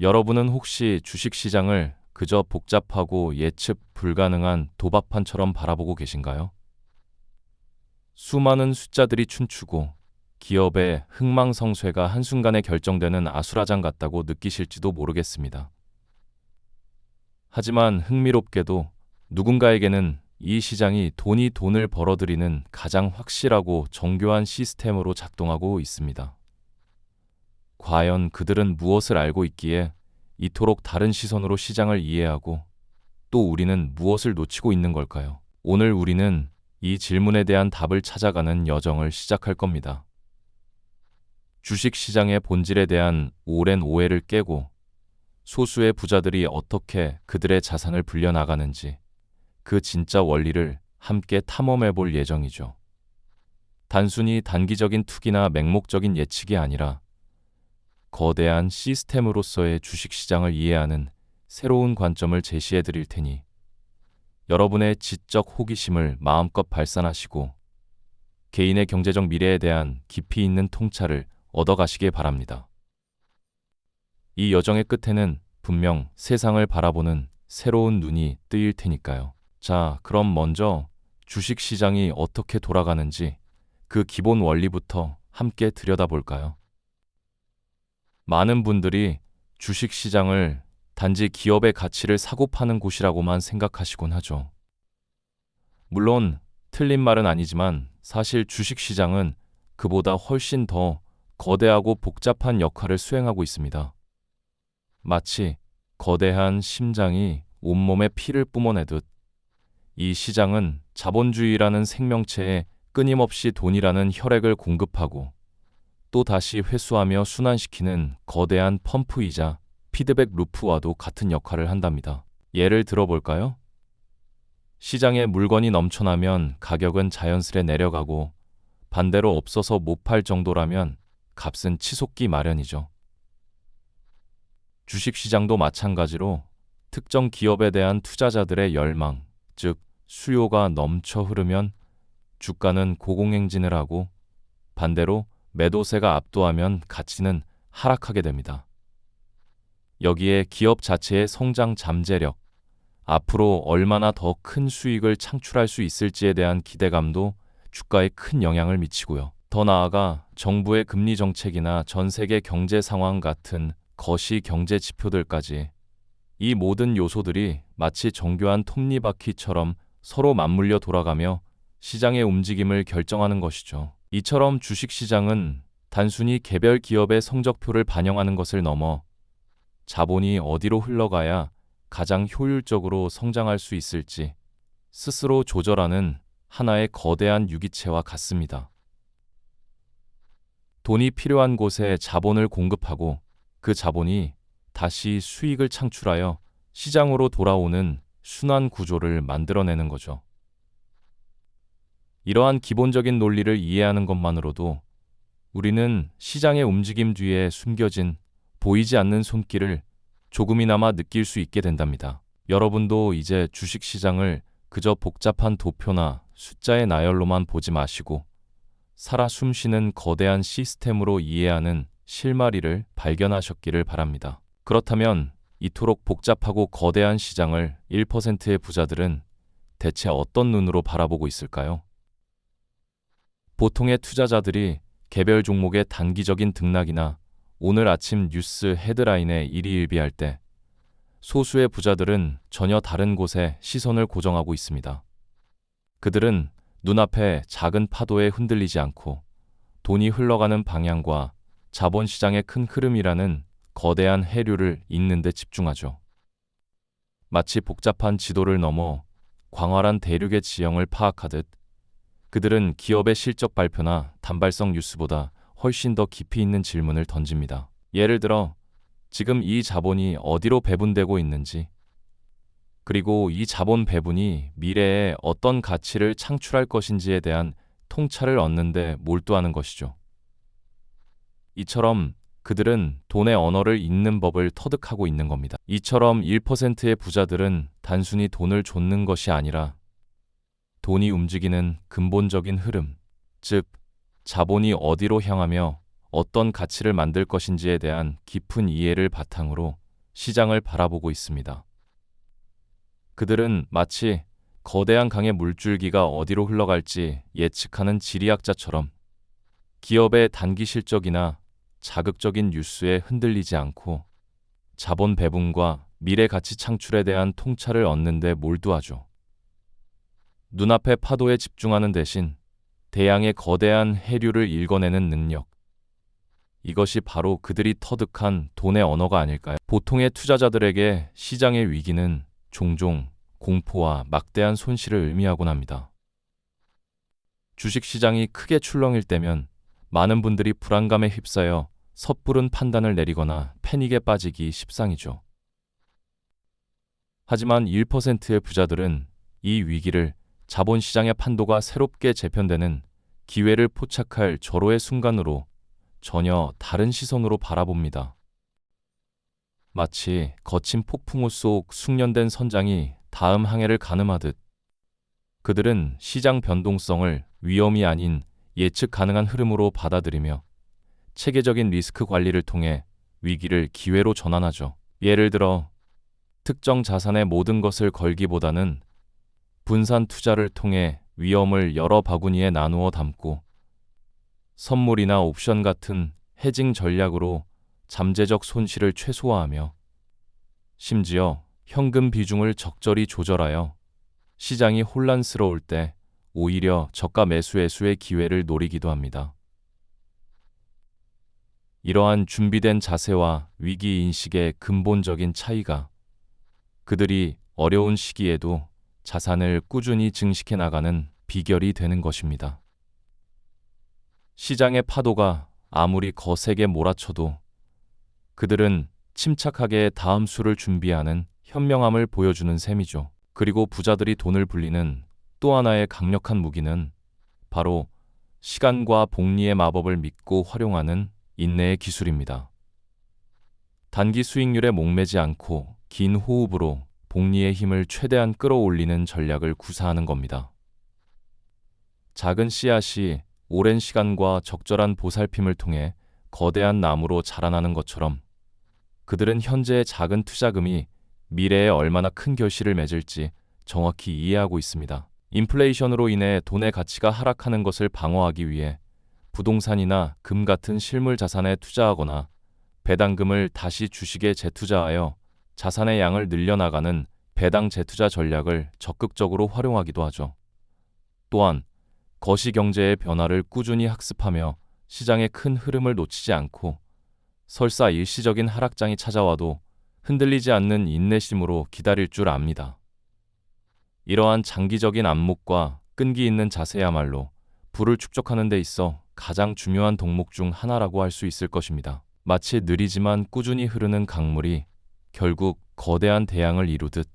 여러분은 혹시 주식시장을 그저 복잡하고 예측 불가능한 도박판처럼 바라보고 계신가요? 수많은 숫자들이 춤추고 기업의 흥망성쇠가 한순간에 결정되는 아수라장 같다고 느끼실지도 모르겠습니다. 하지만 흥미롭게도 누군가에게는 이 시장이 돈을 벌어들이는 가장 확실하고 정교한 시스템으로 작동하고 있습니다. 과연 그들은 무엇을 알고 있기에 이토록 다른 시선으로 시장을 이해하고 또 우리는 무엇을 놓치고 있는 걸까요? 오늘 우리는 이 질문에 대한 답을 찾아가는 여정을 시작할 겁니다. 주식 시장의 본질에 대한 오랜 오해를 깨고 소수의 부자들이 어떻게 그들의 자산을 불려나가는지 그 진짜 원리를 함께 탐험해 볼 예정이죠. 단순히 단기적인 투기나 맹목적인 예측이 아니라 거대한 시스템으로서의 주식시장을 이해하는 새로운 관점을 제시해 드릴 테니 여러분의 지적 호기심을 마음껏 발산하시고 개인의 경제적 미래에 대한 깊이 있는 통찰을 얻어가시길 바랍니다. 이 여정의 끝에는 분명 세상을 바라보는 새로운 눈이 뜨일 테니까요. 자, 그럼 먼저 주식시장이 어떻게 돌아가는지 그 기본 원리부터 함께 들여다볼까요? 많은 분들이 주식시장을 단지 기업의 가치를 사고 파는 곳이라고만 생각하시곤 하죠. 물론 틀린 말은 아니지만 사실 주식시장은 그보다 훨씬 더 거대하고 복잡한 역할을 수행하고 있습니다. 마치 거대한 심장이 온몸에 피를 뿜어내듯 이 시장은 자본주의라는 생명체에 끊임없이 돈이라는 혈액을 공급하고 또 다시 회수하며 순환시키는 거대한 펌프이자 피드백 루프와도 같은 역할을 한답니다. 예를 들어볼까요? 시장에 물건이 넘쳐나면 가격은 자연스레 내려가고 반대로 없어서 못 팔 정도라면 값은 치솟기 마련이죠. 주식시장도 마찬가지로 특정 기업에 대한 투자자들의 열망, 즉 수요가 넘쳐 흐르면 주가는 고공행진을 하고 반대로 매도세가 압도하면 가치는 하락하게 됩니다. 여기에 기업 자체의 성장 잠재력, 앞으로 얼마나 더 큰 수익을 창출할 수 있을지에 대한 기대감도 주가에 큰 영향을 미치고요. 더 나아가 정부의 금리 정책이나 전 세계 경제 상황 같은 거시 경제 지표들까지 이 모든 요소들이 마치 정교한 톱니바퀴처럼 서로 맞물려 돌아가며 시장의 움직임을 결정하는 것이죠. 이처럼 주식시장은 단순히 개별 기업의 성적표를 반영하는 것을 넘어 자본이 어디로 흘러가야 가장 효율적으로 성장할 수 있을지 스스로 조절하는 하나의 거대한 유기체와 같습니다. 돈이 필요한 곳에 자본을 공급하고 그 자본이 다시 수익을 창출하여 시장으로 돌아오는 순환 구조를 만들어내는 거죠. 이러한 기본적인 논리를 이해하는 것만으로도 우리는 시장의 움직임 뒤에 숨겨진 보이지 않는 손길을 조금이나마 느낄 수 있게 된답니다. 여러분도 이제 주식시장을 그저 복잡한 도표나 숫자의 나열로만 보지 마시고 살아 숨쉬는 거대한 시스템으로 이해하는 실마리를 발견하셨기를 바랍니다. 그렇다면 이토록 복잡하고 거대한 시장을 1%의 부자들은 대체 어떤 눈으로 바라보고 있을까요? 보통의 투자자들이 개별 종목의 단기적인 등락이나 오늘 아침 뉴스 헤드라인에 일희일비할 때 소수의 부자들은 전혀 다른 곳에 시선을 고정하고 있습니다. 그들은 눈앞에 작은 파도에 흔들리지 않고 돈이 흘러가는 방향과 자본시장의 큰 흐름이라는 거대한 해류를 잇는 데 집중하죠. 마치 복잡한 지도를 넘어 광활한 대륙의 지형을 파악하듯 그들은 기업의 실적 발표나 단발성 뉴스보다 훨씬 더 깊이 있는 질문을 던집니다. 예를 들어, 지금 이 자본이 어디로 배분되고 있는지, 그리고 이 자본 배분이 미래에 어떤 가치를 창출할 것인지에 대한 통찰을 얻는 데 몰두하는 것이죠. 이처럼 그들은 돈의 언어를 읽는 법을 터득하고 있는 겁니다. 이처럼 1%의 부자들은 단순히 돈을 좇는 것이 아니라 돈이 움직이는 근본적인 흐름, 즉 자본이 어디로 향하며 어떤 가치를 만들 것인지에 대한 깊은 이해를 바탕으로 시장을 바라보고 있습니다. 그들은 마치 거대한 강의 물줄기가 어디로 흘러갈지 예측하는 지리학자처럼 기업의 단기 실적이나 자극적인 뉴스에 흔들리지 않고 자본 배분과 미래 가치 창출에 대한 통찰을 얻는 데 몰두하죠. 눈앞의 파도에 집중하는 대신 대양의 거대한 해류를 읽어내는 능력. 이것이 바로 그들이 터득한 돈의 언어가 아닐까요? 보통의 투자자들에게 시장의 위기는 종종 공포와 막대한 손실을 의미하곤 합니다. 주식시장이 크게 출렁일 때면 많은 분들이 불안감에 휩싸여 섣부른 판단을 내리거나 패닉에 빠지기 십상이죠. 하지만 1%의 부자들은 이 위기를 자본시장의 판도가 새롭게 재편되는 기회를 포착할 절호의 순간으로 전혀 다른 시선으로 바라봅니다. 마치 거친 폭풍우 속 숙련된 선장이 다음 항해를 가늠하듯 그들은 시장 변동성을 위험이 아닌 예측 가능한 흐름으로 받아들이며 체계적인 리스크 관리를 통해 위기를 기회로 전환하죠. 예를 들어 특정 자산의 모든 것을 걸기보다는 분산 투자를 통해 위험을 여러 바구니에 나누어 담고 선물이나 옵션 같은 헤징 전략으로 잠재적 손실을 최소화하며 심지어 현금 비중을 적절히 조절하여 시장이 혼란스러울 때 오히려 저가 매수의 기회를 노리기도 합니다. 이러한 준비된 자세와 위기 인식의 근본적인 차이가 그들이 어려운 시기에도 자산을 꾸준히 증식해 나가는 비결이 되는 것입니다. 시장의 파도가 아무리 거세게 몰아쳐도 그들은 침착하게 다음 수를 준비하는 현명함을 보여주는 셈이죠. 그리고 부자들이 돈을 불리는 또 하나의 강력한 무기는 바로 시간과 복리의 마법을 믿고 활용하는 인내의 기술입니다. 단기 수익률에 목매지 않고 긴 호흡으로 복리의 힘을 최대한 끌어올리는 전략을 구사하는 겁니다. 작은 씨앗이 오랜 시간과 적절한 보살핌을 통해 거대한 나무로 자라나는 것처럼 그들은 현재의 작은 투자금이 미래에 얼마나 큰 결실을 맺을지 정확히 이해하고 있습니다. 인플레이션으로 인해 돈의 가치가 하락하는 것을 방어하기 위해 부동산이나 금 같은 실물 자산에 투자하거나 배당금을 다시 주식에 재투자하여 자산의 양을 늘려나가는 배당 재투자 전략을 적극적으로 활용하기도 하죠. 또한 거시경제의 변화를 꾸준히 학습하며 시장의 큰 흐름을 놓치지 않고 설사 일시적인 하락장이 찾아와도 흔들리지 않는 인내심으로 기다릴 줄 압니다. 이러한 장기적인 안목과 끈기 있는 자세야말로 부를 축적하는 데 있어 가장 중요한 덕목 중 하나라고 할 수 있을 것입니다. 마치 느리지만 꾸준히 흐르는 강물이 결국 거대한 대양을 이루듯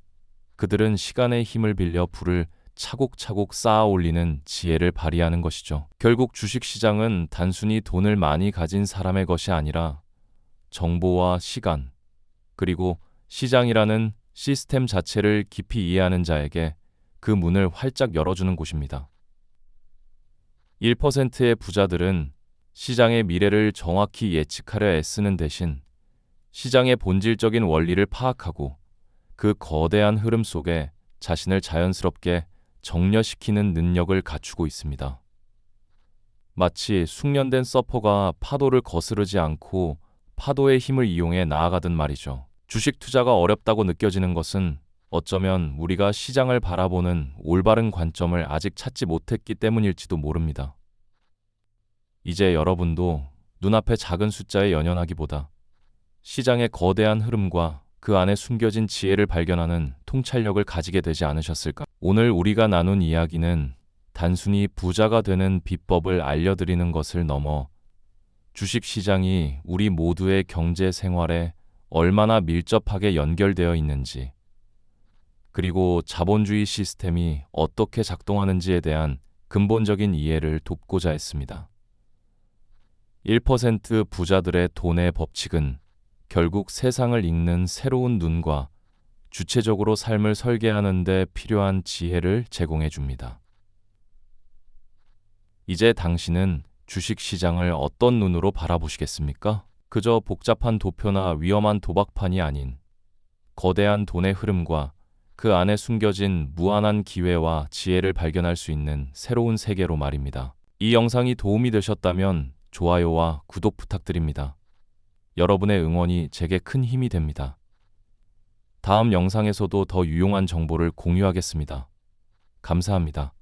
그들은 시간의 힘을 빌려 불을 차곡차곡 쌓아 올리는 지혜를 발휘하는 것이죠. 결국 주식시장은 단순히 돈을 많이 가진 사람의 것이 아니라 정보와 시간, 그리고 시장이라는 시스템 자체를 깊이 이해하는 자에게 그 문을 활짝 열어주는 곳입니다. 1%의 부자들은 시장의 미래를 정확히 예측하려 애쓰는 대신 시장의 본질적인 원리를 파악하고 그 거대한 흐름 속에 자신을 자연스럽게 정려시키는 능력을 갖추고 있습니다. 마치 숙련된 서퍼가 파도를 거스르지 않고 파도의 힘을 이용해 나아가든 말이죠. 주식 투자가 어렵다고 느껴지는 것은 어쩌면 우리가 시장을 바라보는 올바른 관점을 아직 찾지 못했기 때문일지도 모릅니다. 이제 여러분도 눈앞의 작은 숫자에 연연하기보다 시장의 거대한 흐름과 그 안에 숨겨진 지혜를 발견하는 통찰력을 가지게 되지 않으셨을까? 오늘 우리가 나눈 이야기는 단순히 부자가 되는 비법을 알려드리는 것을 넘어 주식시장이 우리 모두의 경제 생활에 얼마나 밀접하게 연결되어 있는지, 그리고 자본주의 시스템이 어떻게 작동하는지에 대한 근본적인 이해를 돕고자 했습니다. 1% 부자들의 돈의 법칙은 결국 세상을 읽는 새로운 눈과 주체적으로 삶을 설계하는 데 필요한 지혜를 제공해 줍니다. 이제 당신은 주식시장을 어떤 눈으로 바라보시겠습니까? 그저 복잡한 도표나 위험한 도박판이 아닌 거대한 돈의 흐름과 그 안에 숨겨진 무한한 기회와 지혜를 발견할 수 있는 새로운 세계로 말입니다. 이 영상이 도움이 되셨다면 좋아요와 구독 부탁드립니다. 여러분의 응원이 제게 큰 힘이 됩니다. 다음 영상에서도 더 유용한 정보를 공유하겠습니다. 감사합니다.